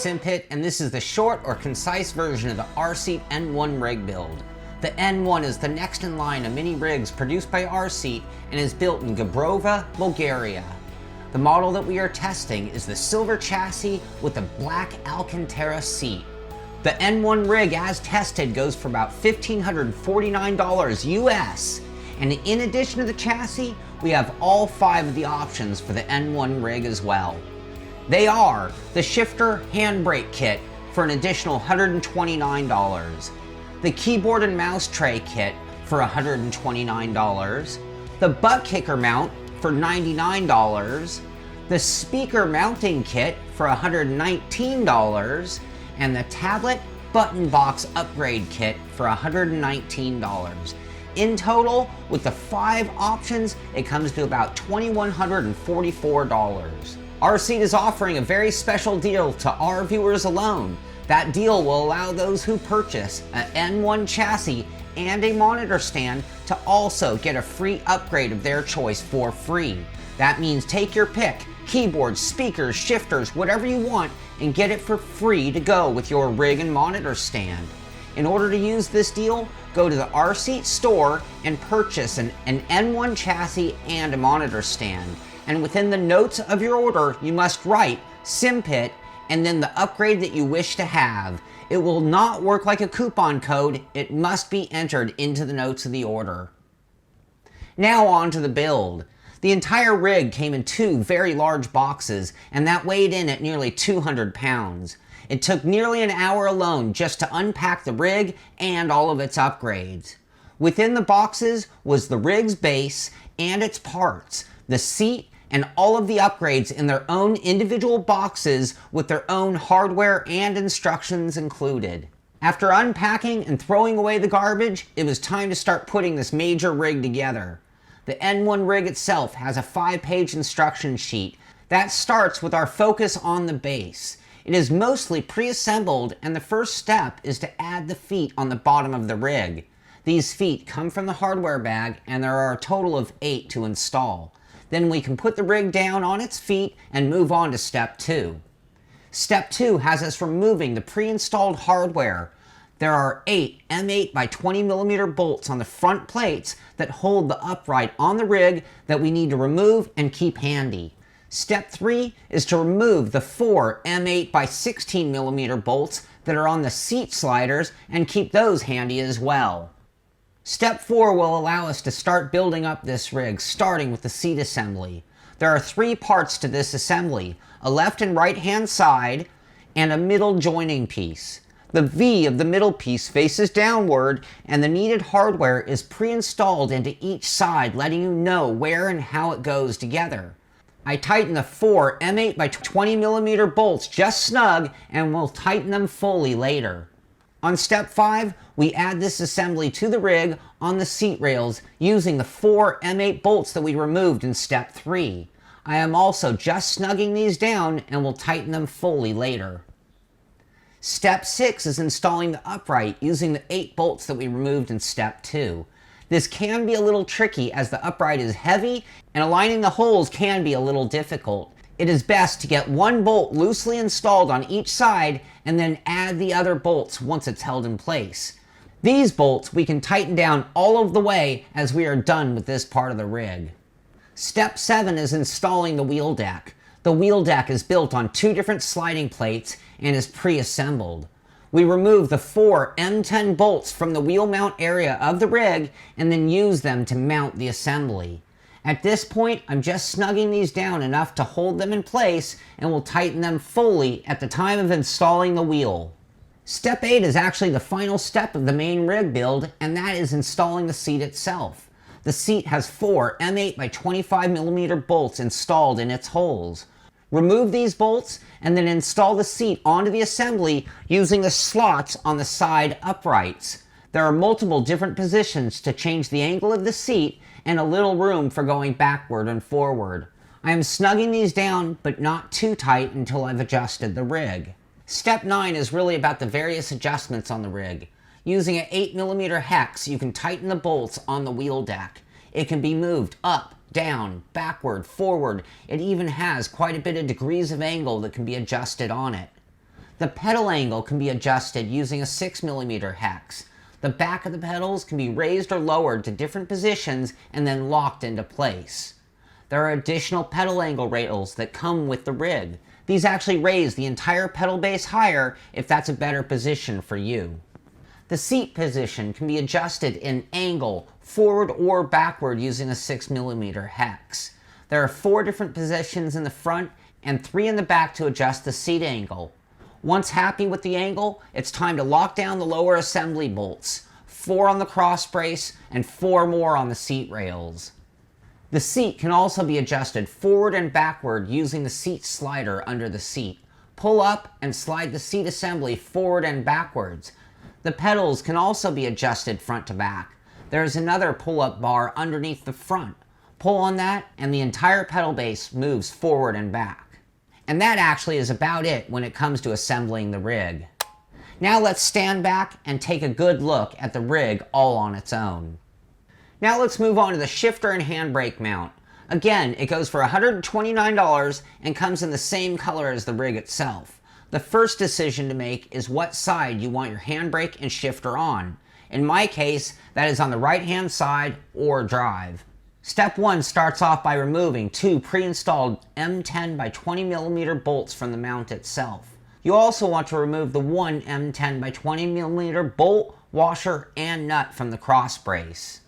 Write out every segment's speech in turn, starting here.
Simpit, and this is the short or concise version of the RSeat N1 rig build. The N1 is the next in line of mini rigs produced by RSeat and is built in Gabrova, Bulgaria. The model that we are testing is the silver chassis with the black Alcantara seat. The N1 rig as tested goes for about $1,549 US, and in addition to the chassis, we have all 5 of the options for the N1 rig as well. They are the shifter handbrake kit for an additional $129, the keyboard and mouse tray kit for $129, the butt kicker mount for $99, the speaker mounting kit for $119, and the tablet button box upgrade kit for $119. In total, with the 5 options, it comes to about $2,144. RSeat is offering a very special deal to our viewers alone. That deal will allow those who purchase an N1 chassis and a monitor stand to also get a free upgrade of their choice for free. That means take your pick, keyboards, speakers, shifters, whatever you want, and get it for free to go with your rig and monitor stand. In order to use this deal, go to the RSeat store and purchase an N1 chassis and a monitor stand. And within the notes of your order, you must write Simpit and then the upgrade that you wish to have. It will not work like a coupon code. It must be entered into the notes of the order. Now on to the build. The entire rig came in 2 very large boxes, and that weighed in at nearly 200 pounds. It took nearly an hour alone just to unpack the rig and all of its upgrades. Within the boxes was the rig's base and its parts, the seat, and all of the upgrades in their own individual boxes with their own hardware and instructions included. After unpacking and throwing away the garbage, it was time to start putting this major rig together. The N1 rig itself has a 5-page instruction sheet that starts with our focus on the base. It is mostly pre-assembled, and the first step is to add the feet on the bottom of the rig. These feet come from the hardware bag, and there are a total of 8 to install. Then we can put the rig down on its feet and move on to step 2. Step 2 has us removing the pre-installed hardware. There are 8 M8 by 20mm bolts on the front plates that hold the upright on the rig that we need to remove and keep handy. Step 3 is to remove the 4 M8 by 16mm bolts that are on the seat sliders and keep those handy as well. Step 4 will allow us to start building up this rig, starting with the seat assembly. There are 3 parts to this assembly, a left and right hand side, and a middle joining piece. The V of the middle piece faces downward, and the needed hardware is pre-installed into each side, letting you know where and how it goes together. I tighten the 4 M8 by 20mm bolts just snug, and will tighten them fully later. On step 5, we add this assembly to the rig on the seat rails using the 4 M8 bolts that we removed in step 3. I am also just snugging these down and will tighten them fully later. Step 6 is installing the upright using the 8 bolts that we removed in step 2. This can be a little tricky as the upright is heavy and aligning the holes can be a little difficult. It is best to get 1 bolt loosely installed on each side and then add the other bolts once it's held in place. These bolts we can tighten down all of the way as we are done with this part of the rig. Step 7 is installing the wheel deck. The wheel deck is built on 2 different sliding plates and is pre-assembled. We remove the 4 M10 bolts from the wheel mount area of the rig and then use them to mount the assembly. At this point, I'm just snugging these down enough to hold them in place and will tighten them fully at the time of installing the wheel. Step 8 is actually the final step of the main rig build, and that is installing the seat itself. The seat has 4 M8 by 25mm bolts installed in its holes. Remove these bolts and then install the seat onto the assembly using the slots on the side uprights. There are multiple different positions to change the angle of the seat and a little room for going backward and forward. I am snugging these down, but not too tight until I've adjusted the rig. Step 9 is really about the various adjustments on the rig. Using an 8mm hex, you can tighten the bolts on the wheel deck. It can be moved up, down, backward, forward. It even has quite a bit of degrees of angle that can be adjusted on it. The pedal angle can be adjusted using a 6mm hex. The back of the pedals can be raised or lowered to different positions and then locked into place. There are additional pedal angle rails that come with the rig. These actually raise the entire pedal base higher if that's a better position for you. The seat position can be adjusted in angle, forward or backward using a 6mm hex. There are 4 different positions in the front and 3 in the back to adjust the seat angle. Once happy with the angle, it's time to lock down the lower assembly bolts, 4 on the cross brace and 4 more on the seat rails. The seat can also be adjusted forward and backward using the seat slider under the seat. Pull up and slide the seat assembly forward and backwards. The pedals can also be adjusted front to back. There is another pull-up bar underneath the front. Pull on that and the entire pedal base moves forward and back. And that actually is about it when it comes to assembling the rig. Now let's stand back and take a good look at the rig all on its own. Now let's move on to the shifter and handbrake mount. Again, it goes for $129 and comes in the same color as the rig itself. The first decision to make is what side you want your handbrake and shifter on. In my case, that is on the right-hand side or drive. Step 1 starts off by removing 2 pre-installed M10 by 20mm bolts from the mount itself. You also want to remove the 1 M10 by 20mm bolt, washer, and nut from the cross brace.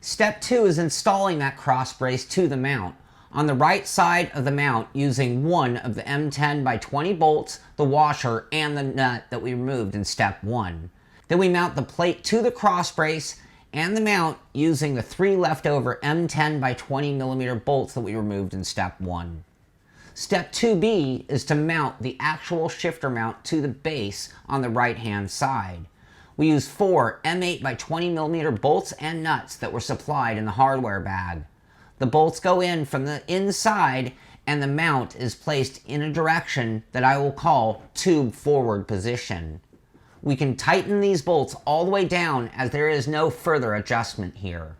Step 2 is installing that cross brace to the mount. On the right side of the mount using one of the M10 by 20 bolts, the washer, and the nut that we removed in step 1. Then we mount the plate to the cross brace and the mount using the 3 leftover M10 by 20mm bolts that we removed in step 1. Step 2B is to mount the actual shifter mount to the base on the right hand side. We use 4 M8 by 20mm bolts and nuts that were supplied in the hardware bag. The bolts go in from the inside and the mount is placed in a direction that I will call tube forward position. We can tighten these bolts all the way down as there is no further adjustment here.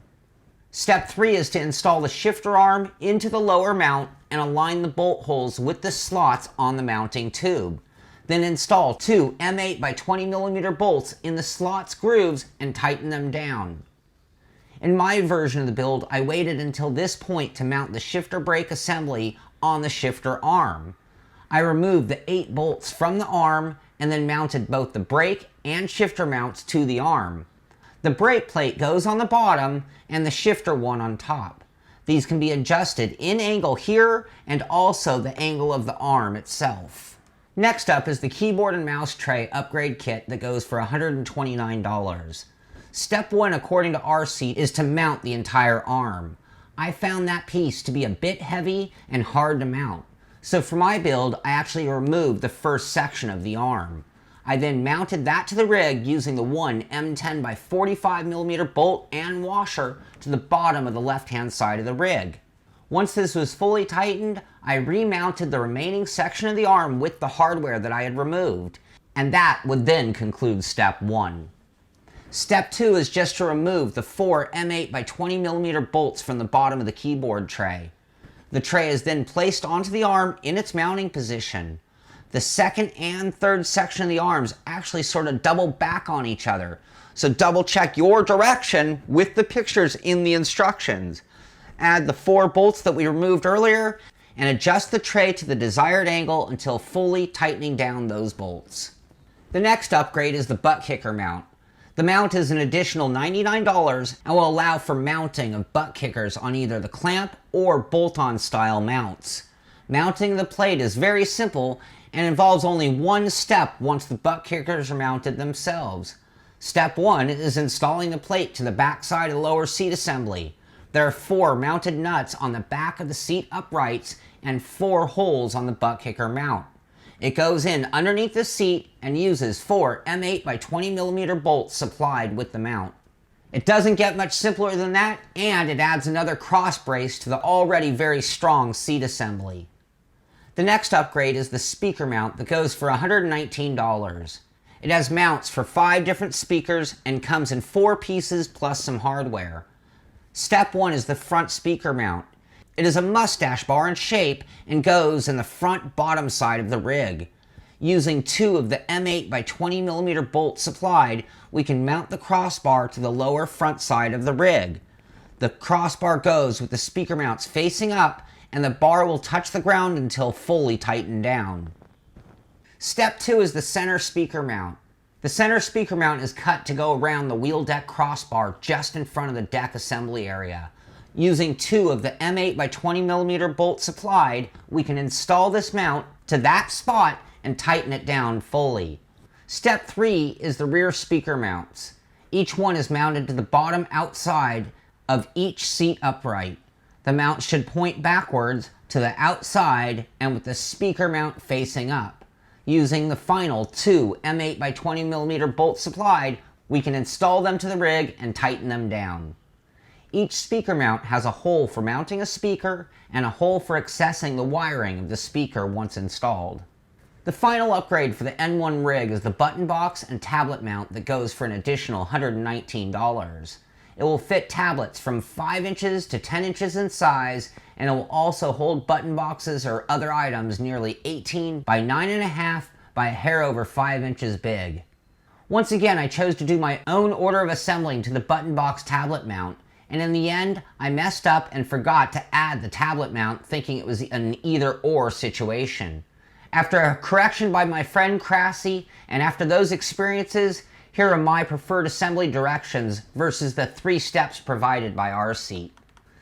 Step 3 is to install the shifter arm into the lower mount and align the bolt holes with the slots on the mounting tube. Then install 2 M8 by 20mm bolts in the slots grooves and tighten them down. In my version of the build, I waited until this point to mount the shifter brake assembly on the shifter arm. I removed the 8 bolts from the arm and then mounted both the brake and shifter mounts to the arm. The brake plate goes on the bottom and the shifter one on top. These can be adjusted in angle here and also the angle of the arm itself. Next up is the keyboard and mouse tray upgrade kit that goes for $129. Step 1 according to RSeat is to mount the entire arm. I found that piece to be a bit heavy and hard to mount. So for my build, I actually removed the first section of the arm. I then mounted that to the rig using the 1 M10 by 45mm bolt and washer to the bottom of the left-hand side of the rig. Once this was fully tightened, I remounted the remaining section of the arm with the hardware that I had removed, and that would then conclude step 1. Step 2 is just to remove the 4 M8 by 20mm bolts from the bottom of the keyboard tray. The tray is then placed onto the arm in its mounting position. The second and third section of the arms actually sort of double back on each other, so double check your direction with the pictures in the instructions. Add the 4 bolts that we removed earlier and adjust the tray to the desired angle until fully tightening down those bolts. The next upgrade is the butt kicker mount. The mount is an additional $99 and will allow for mounting of butt kickers on either the clamp or bolt-on style mounts. Mounting the plate is very simple and involves only one step once the butt kickers are mounted themselves. Step 1 is installing the plate to the back side of the lower seat assembly. There are 4 mounted nuts on the back of the seat uprights and 4 holes on the butt kicker mount. It goes in underneath the seat and uses 4 M8 by 20mm bolts supplied with the mount. It doesn't get much simpler than that, and it adds another cross brace to the already very strong seat assembly. The next upgrade is the speaker mount that goes for $119. It has mounts for 5 different speakers and comes in 4 pieces plus some hardware. Step 1 is the front speaker mount. It is a mustache bar in shape and goes in the front bottom side of the rig. Using 2 of the M8 by 20mm bolts supplied, we can mount the crossbar to the lower front side of the rig. The crossbar goes with the speaker mounts facing up, and the bar will touch the ground until fully tightened down. Step 2 is the center speaker mount. The center speaker mount is cut to go around the wheel deck crossbar just in front of the deck assembly area. Using 2 of the M8 by 20mm bolts supplied, we can install this mount to that spot and tighten it down fully. Step 3 is the rear speaker mounts. Each one is mounted to the bottom outside of each seat upright. The mount should point backwards to the outside and with the speaker mount facing up. Using the final 2 M8 by 20mm bolts supplied, we can install them to the rig and tighten them down. Each speaker mount has a hole for mounting a speaker and a hole for accessing the wiring of the speaker once installed. The final upgrade for the N1 rig is the button box and tablet mount that goes for an additional $119. It will fit tablets from 5 inches to 10 inches in size, and it will also hold button boxes or other items nearly 18 by 9.5 by a hair over 5 inches big. Once again, I chose to do my own order of assembling to the button box tablet mount, and in the end, I messed up and forgot to add the tablet mount, thinking it was an either-or situation. After a correction by my friend Crassi, and after those experiences, here are my preferred assembly directions versus the 3 steps provided by RSeat.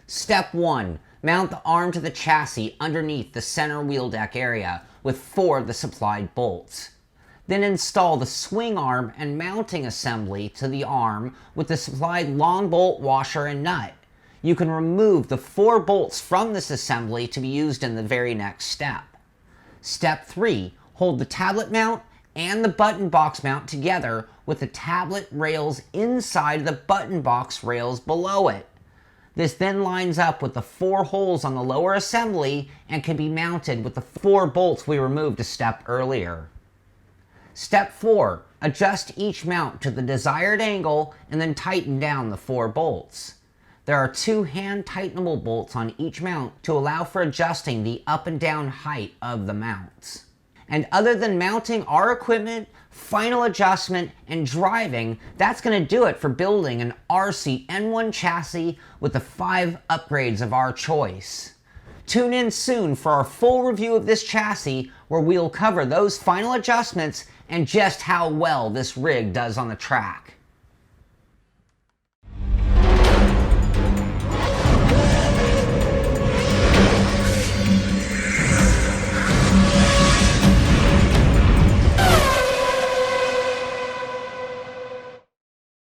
Step 1. Mount the arm to the chassis underneath the center wheel deck area with 4 of the supplied bolts. Then install the swing arm and mounting assembly to the arm with the supplied long bolt washer and nut. You can remove the 4 bolts from this assembly to be used in the very next step. Step 3. Hold the tablet mount and the button box mount together with the tablet rails inside the button box rails below it. This then lines up with the 4 holes on the lower assembly and can be mounted with the 4 bolts we removed a step earlier. Step 4. Adjust each mount to the desired angle and then tighten down the 4 bolts. There are 2 hand tightenable bolts on each mount to allow for adjusting the up and down height of the mounts. And other than mounting our equipment, final adjustment, and driving, that's going to do it for building an RSeat N1 chassis with the 5 upgrades of our choice. Tune in soon for our full review of this chassis, where we'll cover those final adjustments and just how well this rig does on the track.